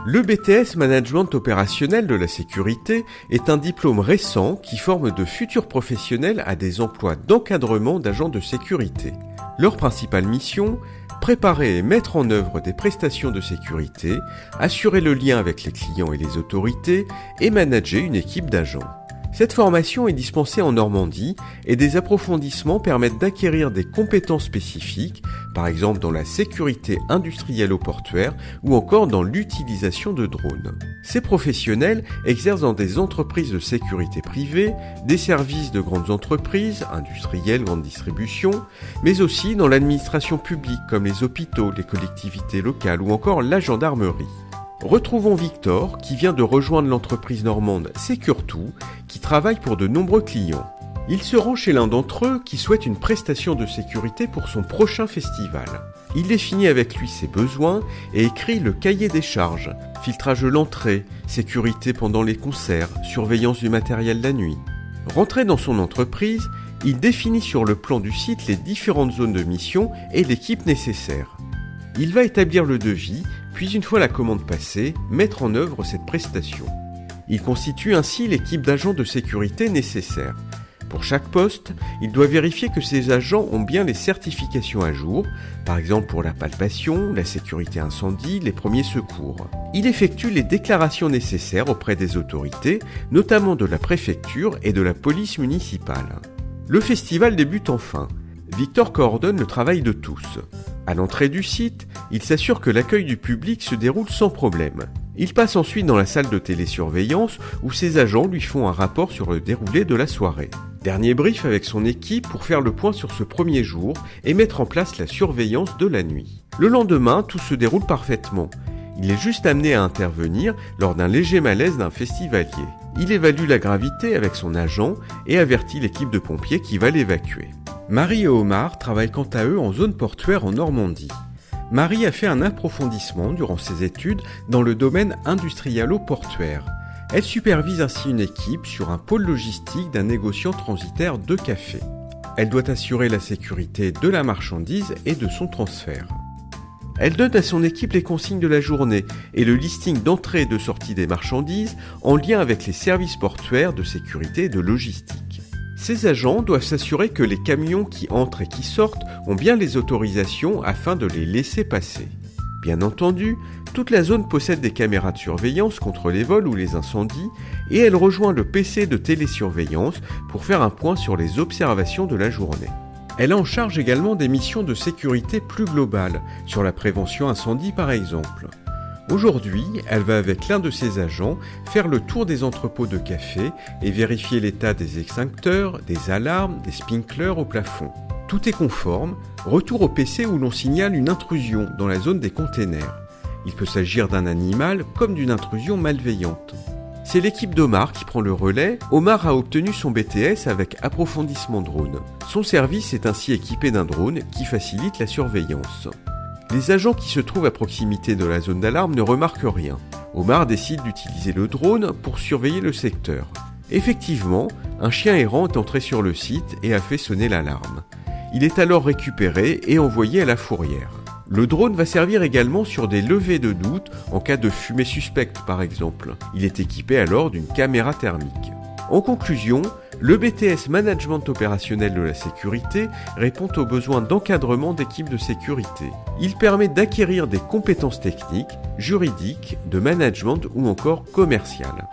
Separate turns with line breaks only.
Le BTS Management Opérationnel de la Sécurité est un diplôme récent qui forme de futurs professionnels à des emplois d'encadrement d'agents de sécurité. Leur principale mission, préparer et mettre en œuvre des prestations de sécurité, assurer le lien avec les clients et les autorités et manager une équipe d'agents. Cette formation est dispensée en Normandie et des approfondissements permettent d'acquérir des compétences spécifiques, par exemple dans la sécurité industrielle au portuaire ou encore dans l'utilisation de drones. Ces professionnels exercent dans des entreprises de sécurité privée, des services de grandes entreprises, industrielles, grande distribution, mais aussi dans l'administration publique comme les hôpitaux, les collectivités locales ou encore la gendarmerie. Retrouvons Victor qui vient de rejoindre l'entreprise normande Secure2 qui travaille pour de nombreux clients. Il se rend chez l'un d'entre eux qui souhaite une prestation de sécurité pour son prochain festival. Il définit avec lui ses besoins et écrit le cahier des charges, filtrage de l'entrée, sécurité pendant les concerts, surveillance du matériel la nuit. Rentré dans son entreprise, il définit sur le plan du site les différentes zones de mission et l'équipe nécessaire. Il va établir le devis, puis une fois la commande passée, mettre en œuvre cette prestation. Il constitue ainsi l'équipe d'agents de sécurité nécessaire. Pour chaque poste, il doit vérifier que ces agents ont bien les certifications à jour, par exemple pour la palpation, la sécurité incendie, les premiers secours. Il effectue les déclarations nécessaires auprès des autorités, notamment de la préfecture et de la police municipale. Le festival débute enfin. Victor coordonne le travail de tous. À l'entrée du site, il s'assure que l'accueil du public se déroule sans problème. Il passe ensuite dans la salle de télésurveillance où ses agents lui font un rapport sur le déroulé de la soirée. Dernier brief avec son équipe pour faire le point sur ce premier jour et mettre en place la surveillance de la nuit. Le lendemain, tout se déroule parfaitement. Il est juste amené à intervenir lors d'un léger malaise d'un festivalier. Il évalue la gravité avec son agent et avertit l'équipe de pompiers qui va l'évacuer. Marie et Omar travaillent quant à eux en zone portuaire en Normandie. Marie a fait un approfondissement durant ses études dans le domaine industrialo-portuaire. Elle supervise ainsi une équipe sur un pôle logistique d'un négociant transitaire de café. Elle doit assurer la sécurité de la marchandise et de son transfert. Elle donne à son équipe les consignes de la journée et le listing d'entrée et de sortie des marchandises en lien avec les services portuaires de sécurité et de logistique. Ces agents doivent s'assurer que les camions qui entrent et qui sortent ont bien les autorisations afin de les laisser passer. Bien entendu, toute la zone possède des caméras de surveillance contre les vols ou les incendies et elle rejoint le PC de télésurveillance pour faire un point sur les observations de la journée. Elle a en charge également des missions de sécurité plus globales, sur la prévention incendie par exemple. Aujourd'hui, elle va avec l'un de ses agents faire le tour des entrepôts de café et vérifier l'état des extincteurs, des alarmes, des sprinklers au plafond. Tout est conforme, retour au PC où l'on signale une intrusion dans la zone des containers. Il peut s'agir d'un animal comme d'une intrusion malveillante. C'est l'équipe d'Omar qui prend le relais. Omar a obtenu son BTS avec approfondissement drone. Son service est ainsi équipé d'un drone qui facilite la surveillance. Les agents qui se trouvent à proximité de la zone d'alarme ne remarquent rien. Omar décide d'utiliser le drone pour surveiller le secteur. Effectivement, un chien errant est entré sur le site et a fait sonner l'alarme. Il est alors récupéré et envoyé à la fourrière. Le drone va servir également sur des levées de doute en cas de fumée suspecte par exemple. Il est équipé alors d'une caméra thermique. En conclusion, le BTS Management Opérationnel de la Sécurité répond aux besoins d'encadrement d'équipes de sécurité. Il permet d'acquérir des compétences techniques, juridiques, de management ou encore commerciales.